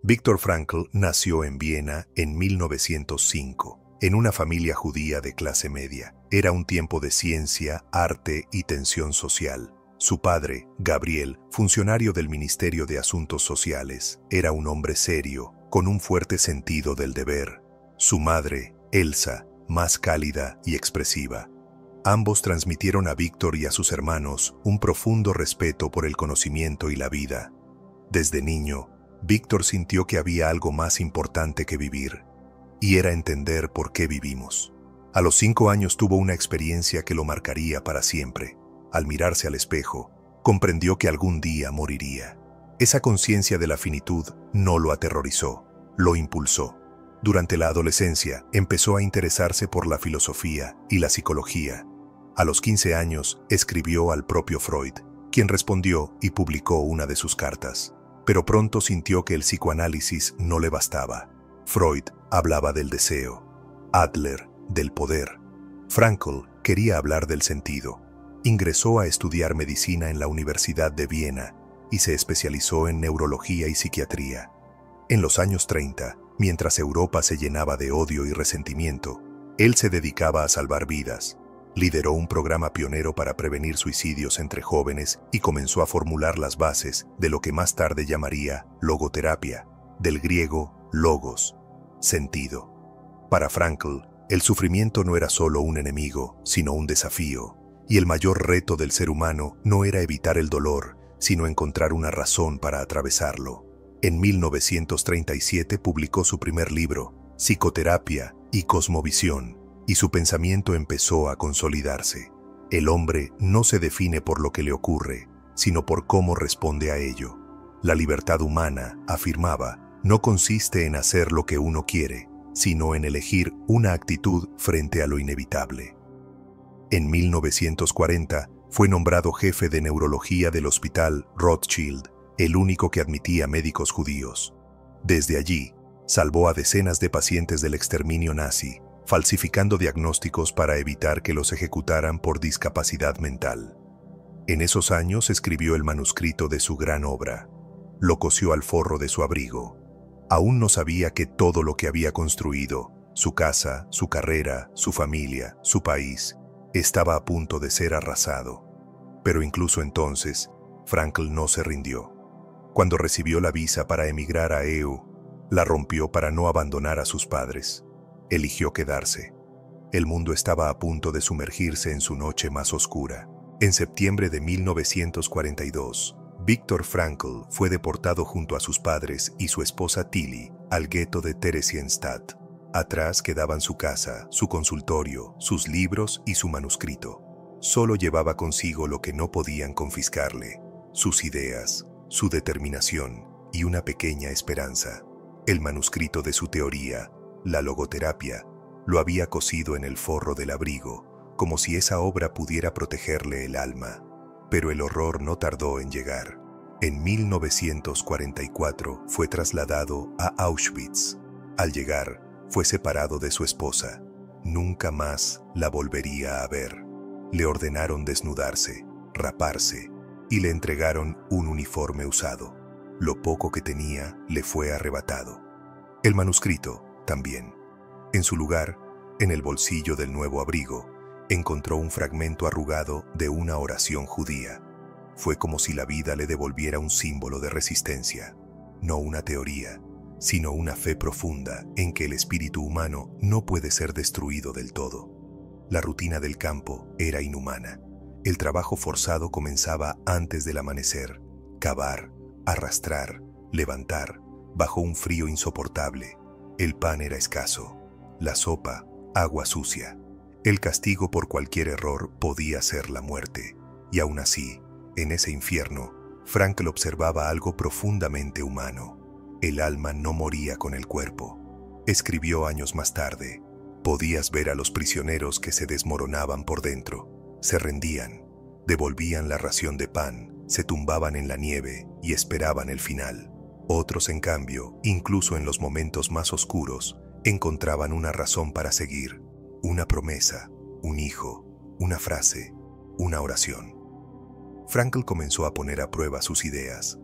Viktor Frankl nació en Viena en 1905, en una familia judía de clase media. Era un tiempo de ciencia, arte y tensión social. Su padre, Gabriel, funcionario del Ministerio de Asuntos Sociales, era un hombre serio, con un fuerte sentido del deber. Su madre, Elsa, más cálida y expresiva. Ambos transmitieron a Víctor y a sus hermanos un profundo respeto por el conocimiento y la vida. Desde niño, Víctor sintió que había algo más importante que vivir, y era entender por qué vivimos. A los 5 años tuvo una experiencia que lo marcaría para siempre. Al mirarse al espejo, comprendió que algún día moriría. Esa conciencia de la finitud no lo aterrorizó, lo impulsó. Durante la adolescencia, empezó a interesarse por la filosofía y la psicología. A los 15 años, escribió al propio Freud, quien respondió y publicó una de sus cartas. Pero pronto sintió que el psicoanálisis no le bastaba. Freud hablaba del deseo, Adler del poder. Frankl quería hablar del sentido. Ingresó a estudiar medicina en la Universidad de Viena y se especializó en neurología y psiquiatría. En los años 30, mientras Europa se llenaba de odio y resentimiento, él se dedicaba a salvar vidas. Lideró un programa pionero para prevenir suicidios entre jóvenes y comenzó a formular las bases de lo que más tarde llamaría logoterapia, del griego logos, sentido. Para Frankl, el sufrimiento no era solo un enemigo, sino un desafío, y el mayor reto del ser humano no era evitar el dolor, sino encontrar una razón para atravesarlo. En 1937 publicó su primer libro, Psicoterapia y Cosmovisión, y su pensamiento empezó a consolidarse. El hombre no se define por lo que le ocurre, sino por cómo responde a ello. La libertad humana, afirmaba, no consiste en hacer lo que uno quiere, sino en elegir una actitud frente a lo inevitable. En 1940 fue nombrado jefe de neurología del Hospital Rothschild, el único que admitía médicos judíos. Desde allí, salvó a decenas de pacientes del exterminio nazi, falsificando diagnósticos para evitar que los ejecutaran por discapacidad mental. En esos años escribió el manuscrito de su gran obra. Lo cosió al forro de su abrigo. Aún no sabía que todo lo que había construido, su casa, su carrera, su familia, su país, estaba a punto de ser arrasado. Pero incluso entonces, Frankl no se rindió. Cuando recibió la visa para emigrar a EU, la rompió para no abandonar a sus padres. Eligió quedarse. El mundo estaba a punto de sumergirse en su noche más oscura. En septiembre de 1942, Viktor Frankl fue deportado junto a sus padres y su esposa Tilly al gueto de Theresienstadt. Atrás quedaban su casa, su consultorio, sus libros y su manuscrito. Solo llevaba consigo lo que no podían confiscarle: sus ideas, su determinación y una pequeña esperanza. El manuscrito de su teoría, la logoterapia, lo había cosido en el forro del abrigo, como si esa obra pudiera protegerle el alma. Pero el horror no tardó en llegar. En 1944 fue trasladado a Auschwitz. Al llegar, fue separado de su esposa. Nunca más la volvería a ver. Le ordenaron desnudarse, raparse, y le entregaron un uniforme usado. Lo poco que tenía le fue arrebatado. El manuscrito también. En su lugar, en el bolsillo del nuevo abrigo, encontró un fragmento arrugado de una oración judía. Fue como si la vida le devolviera un símbolo de resistencia, no una teoría, sino una fe profunda en que el espíritu humano no puede ser destruido del todo. La rutina del campo era inhumana. El trabajo forzado comenzaba antes del amanecer: cavar, arrastrar, levantar, bajo un frío insoportable. El pan era escaso, la sopa, agua sucia. El castigo por cualquier error podía ser la muerte. Y aún así, en ese infierno, Frankl observaba algo profundamente humano. El alma no moría con el cuerpo. Escribió años más tarde: podías ver a los prisioneros que se desmoronaban por dentro, se rendían, devolvían la ración de pan, se tumbaban en la nieve y esperaban el final. Otros, en cambio, incluso en los momentos más oscuros, encontraban una razón para seguir, una promesa, un hijo, una frase, una oración. Frankl comenzó a poner a prueba sus ideas,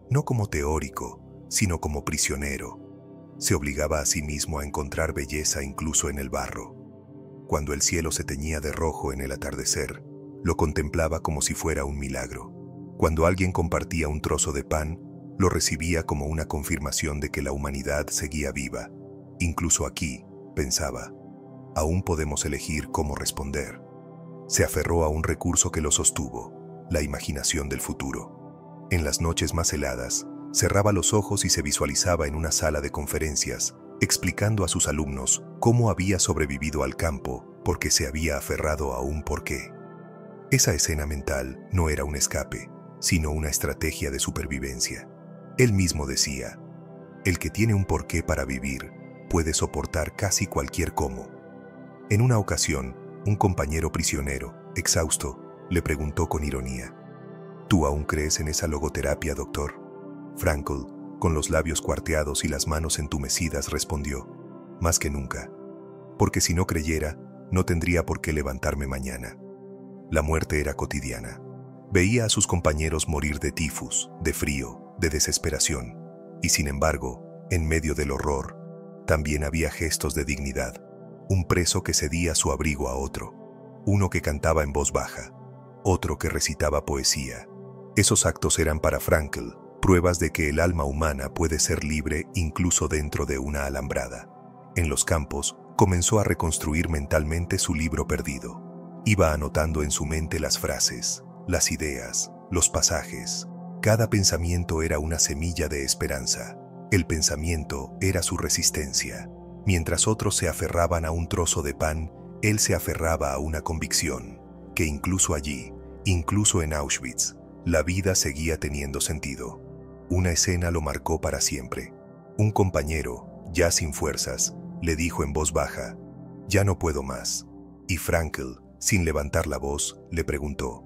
no como teórico, sino como prisionero. Se obligaba a sí mismo a encontrar belleza incluso en el barro. Cuando el cielo se teñía de rojo en el atardecer, lo contemplaba como si fuera un milagro. Cuando alguien compartía un trozo de pan, lo recibía como una confirmación de que la humanidad seguía viva. Incluso aquí, pensaba, aún podemos elegir cómo responder. Se aferró a un recurso que lo sostuvo, la imaginación del futuro. En las noches más heladas, cerraba los ojos y se visualizaba en una sala de conferencias, explicando a sus alumnos cómo había sobrevivido al campo porque se había aferrado a un porqué. Esa escena mental no era un escape, sino una estrategia de supervivencia. Él mismo decía, el que tiene un porqué para vivir puede soportar casi cualquier cómo. En una ocasión, un compañero prisionero, exhausto, le preguntó con ironía, ¿tú aún crees en esa logoterapia, doctor? Frankl, con los labios cuarteados y las manos entumecidas, respondió, más que nunca, porque si no creyera, no tendría por qué levantarme mañana. La muerte era cotidiana. Veía a sus compañeros morir de tifus, de frío, de desesperación, y sin embargo, en medio del horror, también había gestos de dignidad. Un preso que cedía su abrigo a otro, uno que cantaba en voz baja, otro que recitaba poesía. Esos actos eran para Frankl pruebas de que el alma humana puede ser libre incluso dentro de una alambrada. En los campos, comenzó a reconstruir mentalmente su libro perdido. Iba anotando en su mente las frases, las ideas, los pasajes. Cada pensamiento era una semilla de esperanza. El pensamiento era su resistencia. Mientras otros se aferraban a un trozo de pan, él se aferraba a una convicción, que incluso allí, incluso en Auschwitz, la vida seguía teniendo sentido. Una escena lo marcó para siempre. Un compañero, ya sin fuerzas, le dijo en voz baja, «Ya no puedo más». Y Frankl, sin levantar la voz, le preguntó,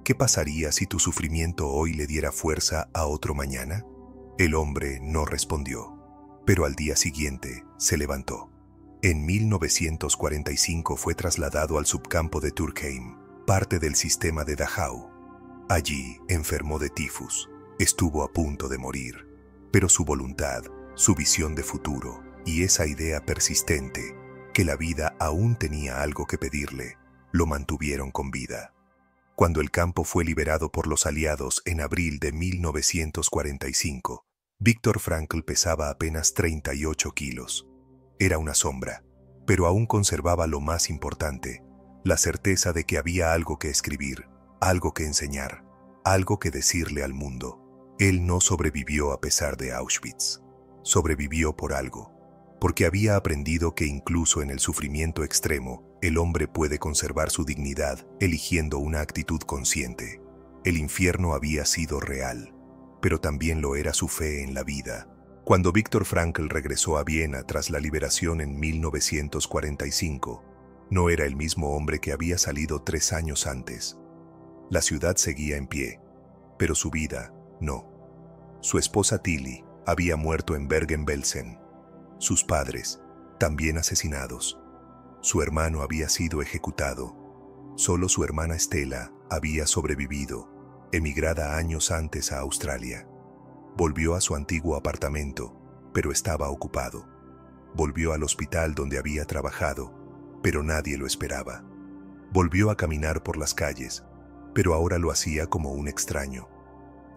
«¿Qué pasaría si tu sufrimiento hoy le diera fuerza a otro mañana?». El hombre no respondió, pero al día siguiente se levantó. En 1945 fue trasladado al subcampo de Turkheim, parte del sistema de Dachau. Allí enfermó de tifus. Estuvo a punto de morir, pero su voluntad, su visión de futuro y esa idea persistente, que la vida aún tenía algo que pedirle, lo mantuvieron con vida. Cuando el campo fue liberado por los aliados en abril de 1945, Viktor Frankl pesaba apenas 38 kilos. Era una sombra, pero aún conservaba lo más importante, la certeza de que había algo que escribir, algo que enseñar, algo que decirle al mundo. Él no sobrevivió a pesar de Auschwitz. Sobrevivió por algo, porque había aprendido que incluso en el sufrimiento extremo, el hombre puede conservar su dignidad eligiendo una actitud consciente. El infierno había sido real, pero también lo era su fe en la vida. Cuando Viktor Frankl regresó a Viena tras la liberación en 1945, no era el mismo hombre que había salido 3 años antes. La ciudad seguía en pie, pero su vida no. Su esposa Tilly había muerto en Bergen-Belsen. Sus padres, también asesinados. Su hermano había sido ejecutado. Solo su hermana Stella había sobrevivido, emigrada años antes a Australia. Volvió a su antiguo apartamento, pero estaba ocupado. Volvió al hospital donde había trabajado, pero nadie lo esperaba. Volvió a caminar por las calles, pero ahora lo hacía como un extraño.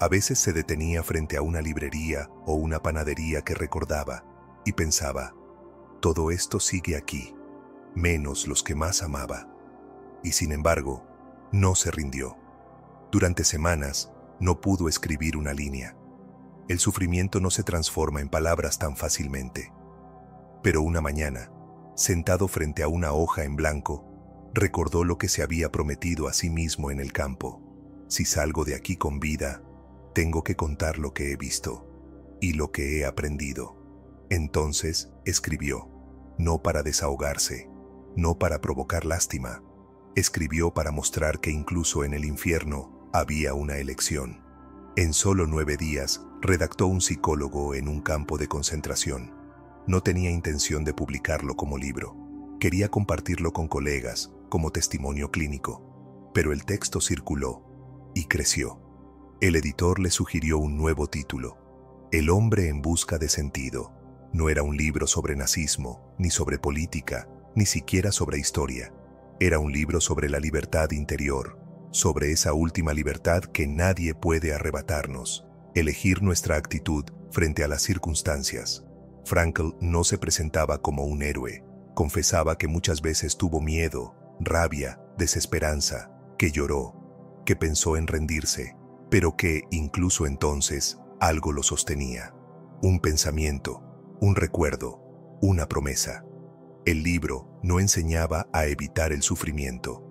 A veces se detenía frente a una librería o una panadería que recordaba y pensaba, todo esto sigue aquí, menos los que más amaba. Y sin embargo, no se rindió. Durante semanas, no pudo escribir una línea. El sufrimiento no se transforma en palabras tan fácilmente. Pero una mañana, sentado frente a una hoja en blanco, recordó lo que se había prometido a sí mismo en el campo. Si salgo de aquí con vida, tengo que contar lo que he visto y lo que he aprendido. Entonces escribió, no para desahogarse, no para provocar lástima. Escribió para mostrar que incluso en el infierno había una elección. En solo 9 días, redactó un psicólogo en un campo de concentración. No tenía intención de publicarlo como libro. Quería compartirlo con colegas, como testimonio clínico. Pero el texto circuló y creció. El editor le sugirió un nuevo título, El hombre en busca de sentido. No era un libro sobre nazismo, ni sobre política, ni siquiera sobre historia. Era un libro sobre la libertad interior, sobre esa última libertad que nadie puede arrebatarnos, elegir nuestra actitud frente a las circunstancias. Frankl no se presentaba como un héroe, confesaba que muchas veces tuvo miedo, rabia, desesperanza, que lloró, que pensó en rendirse, pero que, incluso entonces, algo lo sostenía. Un pensamiento, un recuerdo, una promesa. El libro no enseñaba a evitar el sufrimiento,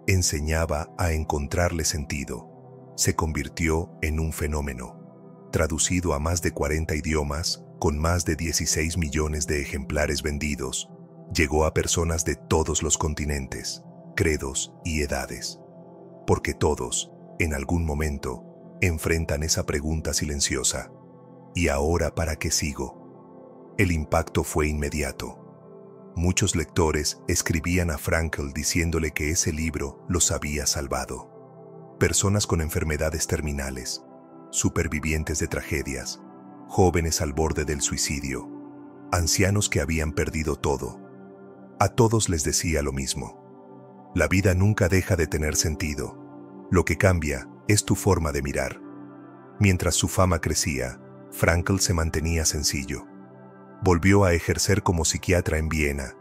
enseñaba a encontrarle sentido. Se convirtió en un fenómeno, traducido a más de 40 idiomas, con más de 16 millones de ejemplares vendidos. Llegó a personas de todos los continentes, credos y edades. Porque todos, en algún momento, enfrentan esa pregunta silenciosa. ¿Y ahora para qué sigo? El impacto fue inmediato. Muchos lectores escribían a Frankl diciéndole que ese libro los había salvado. Personas con enfermedades terminales, supervivientes de tragedias, jóvenes al borde del suicidio, ancianos que habían perdido todo. A todos les decía lo mismo. La vida nunca deja de tener sentido. Lo que cambia es tu forma de mirar. Mientras su fama crecía, Frankl se mantenía sencillo. Volvió a ejercer como psiquiatra en Viena.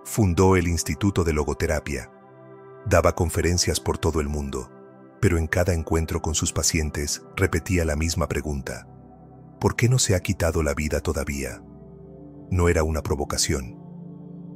Fundó el Instituto de Logoterapia. Daba conferencias por todo el mundo, pero en cada encuentro con sus pacientes repetía la misma pregunta. ¿Por qué no se ha quitado la vida todavía? No era una provocación.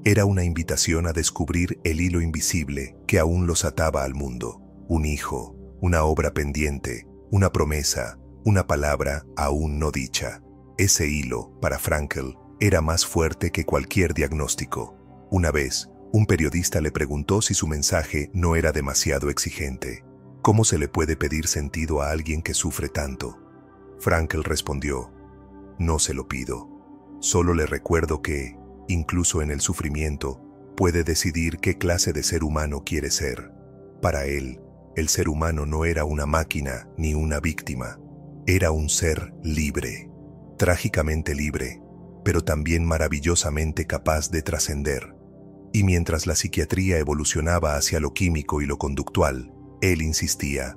Era una invitación a descubrir el hilo invisible que aún los ataba al mundo. Un hijo, una obra pendiente, una promesa, una palabra aún no dicha. Ese hilo, para Frankl, era más fuerte que cualquier diagnóstico. Una vez, un periodista le preguntó si su mensaje no era demasiado exigente. ¿Cómo se le puede pedir sentido a alguien que sufre tanto? Frankl respondió, no se lo pido. Solo le recuerdo que, incluso en el sufrimiento, puede decidir qué clase de ser humano quiere ser. Para él, el ser humano no era una máquina ni una víctima. Era un ser libre. Trágicamente libre, pero también maravillosamente capaz de trascender. Y mientras la psiquiatría evolucionaba hacia lo químico y lo conductual, él insistía,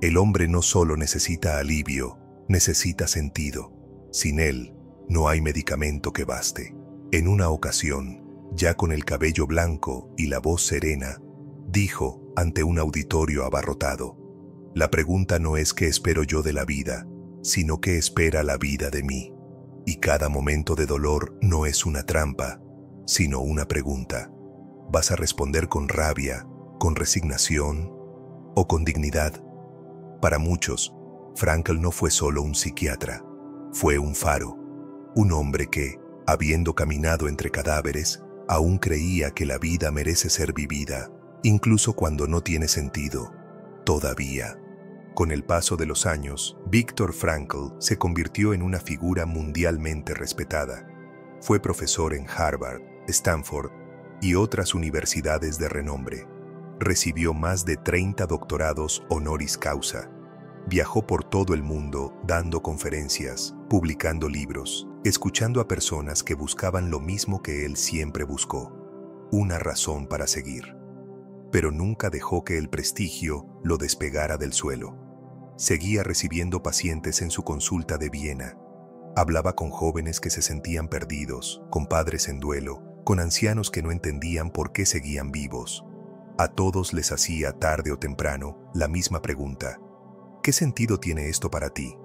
el hombre no solo necesita alivio, necesita sentido. Sin él, no hay medicamento que baste. En una ocasión, ya con el cabello blanco y la voz serena, dijo ante un auditorio abarrotado, la pregunta no es qué espero yo de la vida, sino qué espera la vida de mí. Y cada momento de dolor no es una trampa, sino una pregunta. ¿Vas a responder con rabia, con resignación o con dignidad? Para muchos, Frankl no fue solo un psiquiatra, fue un faro, un hombre que, habiendo caminado entre cadáveres, aún creía que la vida merece ser vivida, incluso cuando no tiene sentido, todavía. Con el paso de los años, Viktor Frankl se convirtió en una figura mundialmente respetada. Fue profesor en Harvard, Stanford y otras universidades de renombre. Recibió más de 30 doctorados honoris causa. Viajó por todo el mundo dando conferencias, publicando libros, escuchando a personas que buscaban lo mismo que él siempre buscó, una razón para seguir. Pero nunca dejó que el prestigio lo despegara del suelo. Seguía recibiendo pacientes en su consulta de Viena. Hablaba con jóvenes que se sentían perdidos, con padres en duelo, con ancianos que no entendían por qué seguían vivos. A todos les hacía, tarde o temprano, la misma pregunta. ¿Qué sentido tiene esto para ti?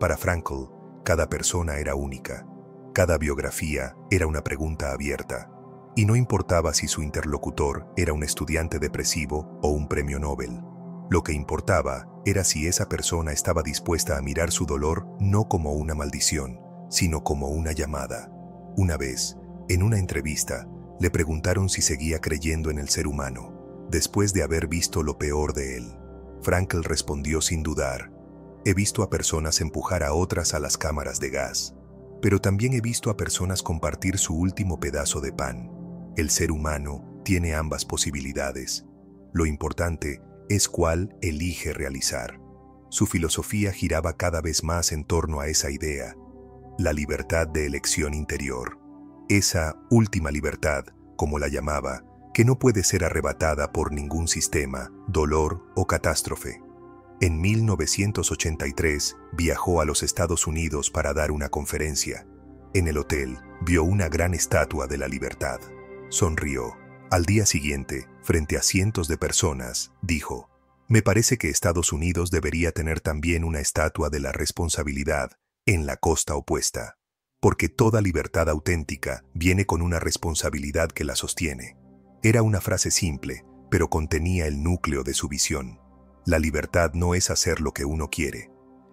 Para Frankl, cada persona era única. Cada biografía era una pregunta abierta. Y no importaba si su interlocutor era un estudiante depresivo o un premio Nobel. Lo que importaba era si esa persona estaba dispuesta a mirar su dolor no como una maldición, sino como una llamada. Una vez, en una entrevista, le preguntaron si seguía creyendo en el ser humano, después de haber visto lo peor de él. Frankl respondió sin dudar, he visto a personas empujar a otras a las cámaras de gas, pero también he visto a personas compartir su último pedazo de pan. El ser humano tiene ambas posibilidades. Lo importante es cuál elige realizar. Su filosofía giraba cada vez más en torno a esa idea, la libertad de elección interior. Esa última libertad, como la llamaba, que no puede ser arrebatada por ningún sistema, dolor o catástrofe. En 1983 viajó a los Estados Unidos para dar una conferencia. En el hotel vio una gran estatua de la libertad. Sonrió. Al día siguiente, frente a cientos de personas, dijo: «Me parece que Estados Unidos debería tener también una estatua de la responsabilidad en la costa opuesta, porque toda libertad auténtica viene con una responsabilidad que la sostiene». Era una frase simple, pero contenía el núcleo de su visión. La libertad no es hacer lo que uno quiere,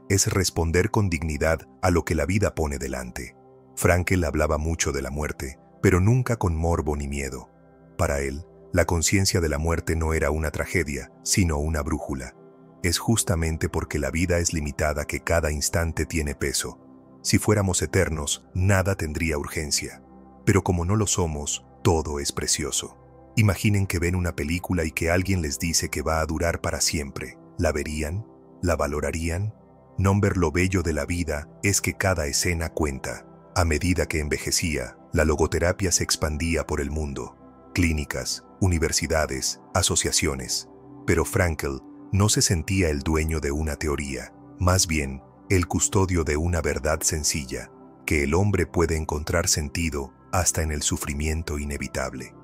es responder con dignidad a lo que la vida pone delante. Frankl hablaba mucho de la muerte, pero nunca con morbo ni miedo. Para él, la conciencia de la muerte no era una tragedia, sino una brújula. Es justamente porque la vida es limitada que cada instante tiene peso. Si fuéramos eternos, nada tendría urgencia. Pero como no lo somos, todo es precioso. Imaginen que ven una película y que alguien les dice que va a durar para siempre. ¿La verían? ¿La valorarían? No ver lo bello de la vida es que cada escena cuenta. A medida que envejecía, la logoterapia se expandía por el mundo. Clínicas, universidades, asociaciones. Pero Frankl no se sentía el dueño de una teoría, más bien el custodio de una verdad sencilla, que el hombre puede encontrar sentido hasta en el sufrimiento inevitable.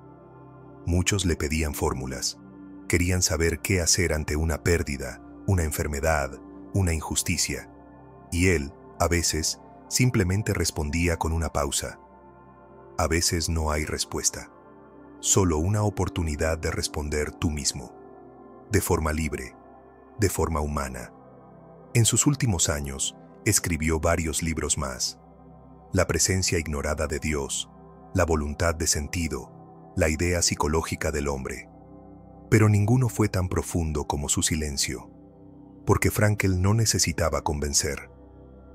Muchos le pedían fórmulas. Querían saber qué hacer ante una pérdida, una enfermedad, una injusticia. Y él, a veces, simplemente respondía con una pausa. A veces no hay respuesta. Solo una oportunidad de responder tú mismo. De forma libre, de forma humana. En sus últimos años, escribió varios libros más. La presencia ignorada de Dios, la voluntad de sentido, la idea psicológica del hombre. Pero ninguno fue tan profundo como su silencio, porque Frankl no necesitaba convencer.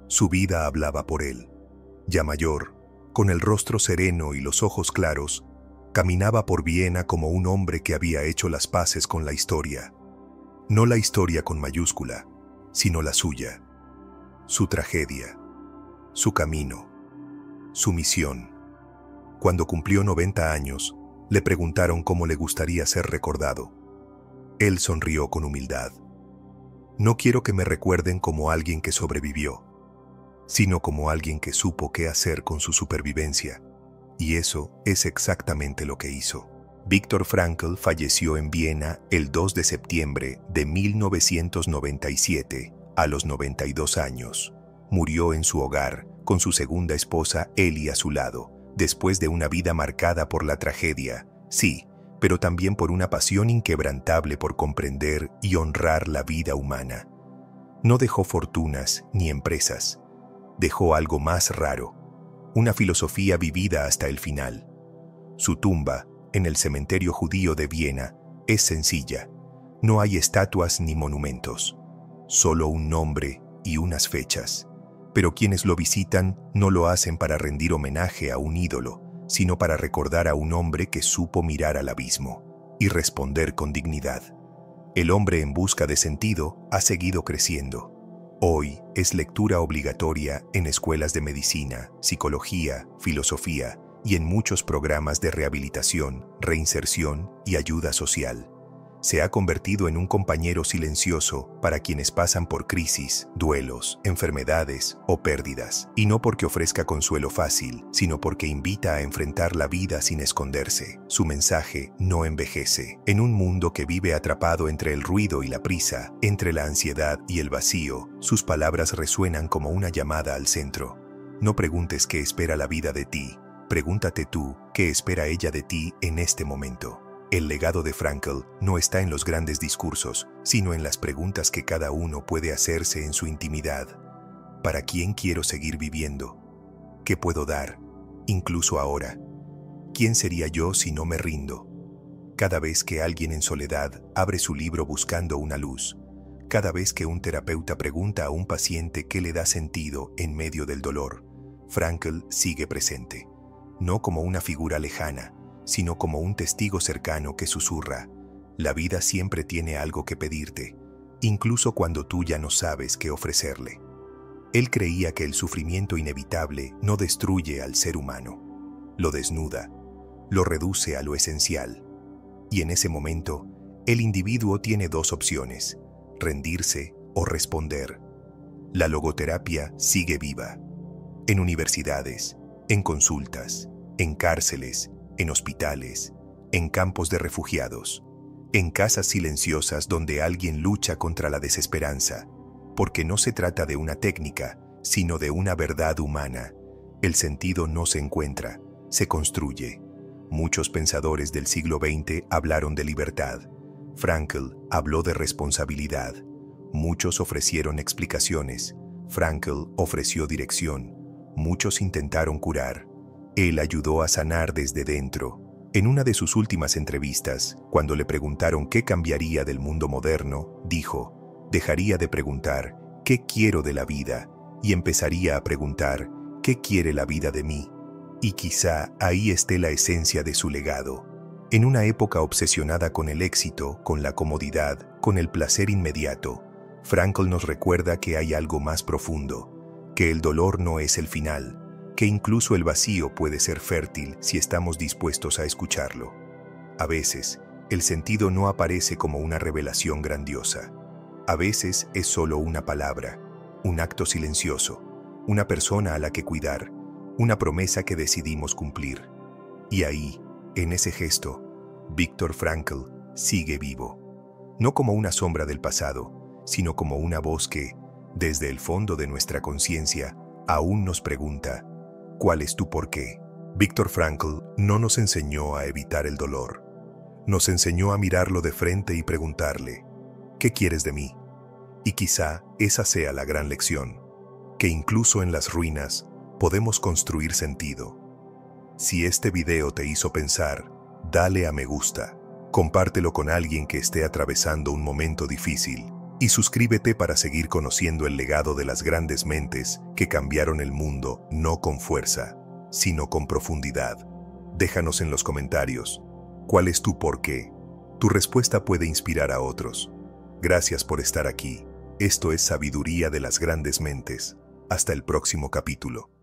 Su vida hablaba por él. Ya mayor, con el rostro sereno y los ojos claros, caminaba por Viena como un hombre que había hecho las paces con la historia. No la historia con mayúscula, sino la suya, su tragedia, su camino, su misión. Cuando cumplió 90 años, le preguntaron cómo le gustaría ser recordado. Él sonrió con humildad. No quiero que me recuerden como alguien que sobrevivió, sino como alguien que supo qué hacer con su supervivencia. Y eso es exactamente lo que hizo. Viktor Frankl falleció en Viena el 2 de septiembre de 1997, a los 92 años. Murió en su hogar, con su segunda esposa Ellie a su lado, después de una vida marcada por la tragedia, sí, pero también por una pasión inquebrantable por comprender y honrar la vida humana. No dejó fortunas ni empresas. Dejó algo más raro, una filosofía vivida hasta el final. Su tumba, en el cementerio judío de Viena, es sencilla. No hay estatuas ni monumentos, solo un nombre y unas fechas. Pero quienes lo visitan no lo hacen para rendir homenaje a un ídolo, sino para recordar a un hombre que supo mirar al abismo y responder con dignidad. El hombre en busca de sentido ha seguido creciendo. Hoy es lectura obligatoria en escuelas de medicina, psicología, filosofía y en muchos programas de rehabilitación, reinserción y ayuda social. Se ha convertido en un compañero silencioso para quienes pasan por crisis, duelos, enfermedades o pérdidas, y no porque ofrezca consuelo fácil, sino porque invita a enfrentar la vida sin esconderse. Su mensaje no envejece. En un mundo que vive atrapado entre el ruido y la prisa, entre la ansiedad y el vacío, sus palabras resuenan como una llamada al centro. No preguntes qué espera la vida de ti, pregúntate tú qué espera ella de ti en este momento. El legado de Frankl no está en los grandes discursos, sino en las preguntas que cada uno puede hacerse en su intimidad. ¿Para quién quiero seguir viviendo? ¿Qué puedo dar, incluso ahora? ¿Quién sería yo si no me rindo? Cada vez que alguien en soledad abre su libro buscando una luz, cada vez que un terapeuta pregunta a un paciente qué le da sentido en medio del dolor, Frankl sigue presente, no como una figura lejana, sino como un testigo cercano que susurra: la vida siempre tiene algo que pedirte, incluso cuando tú ya no sabes qué ofrecerle. Él creía que el sufrimiento inevitable no destruye al ser humano, lo desnuda, lo reduce a lo esencial. Y en ese momento, el individuo tiene dos opciones: rendirse o responder. La logoterapia sigue viva. En universidades, en consultas, en cárceles, en hospitales, en campos de refugiados, en casas silenciosas donde alguien lucha contra la desesperanza, porque no se trata de una técnica, sino de una verdad humana. El sentido no se encuentra, se construye. Muchos pensadores del siglo XX hablaron de libertad. Frankl habló de responsabilidad. Muchos ofrecieron explicaciones. Frankl ofreció dirección. Muchos intentaron curar. Él ayudó a sanar desde dentro. En una de sus últimas entrevistas, cuando le preguntaron qué cambiaría del mundo moderno, dijo: dejaría de preguntar ¿qué quiero de la vida? Y empezaría a preguntar ¿qué quiere la vida de mí? Y quizá ahí esté la esencia de su legado. En una época obsesionada con el éxito, con la comodidad, con el placer inmediato, Frankl nos recuerda que hay algo más profundo, que el dolor no es el final, que incluso el vacío puede ser fértil si estamos dispuestos a escucharlo. A veces, el sentido no aparece como una revelación grandiosa. A veces es solo una palabra, un acto silencioso, una persona a la que cuidar, una promesa que decidimos cumplir. Y ahí, en ese gesto, Viktor Frankl sigue vivo. No como una sombra del pasado, sino como una voz que, desde el fondo de nuestra conciencia, aún nos pregunta: ¿cuál es tu porqué? Viktor Frankl no nos enseñó a evitar el dolor. Nos enseñó a mirarlo de frente y preguntarle: ¿qué quieres de mí? Y quizá esa sea la gran lección, que incluso en las ruinas podemos construir sentido. Si este video te hizo pensar, dale a me gusta, compártelo con alguien que esté atravesando un momento difícil y suscríbete para seguir conociendo el legado de las grandes mentes que cambiaron el mundo no con fuerza, sino con profundidad. Déjanos en los comentarios, ¿cuál es tu porqué? Tu respuesta puede inspirar a otros. Gracias por estar aquí. Esto es Sabiduría de las Grandes Mentes. Hasta el próximo capítulo.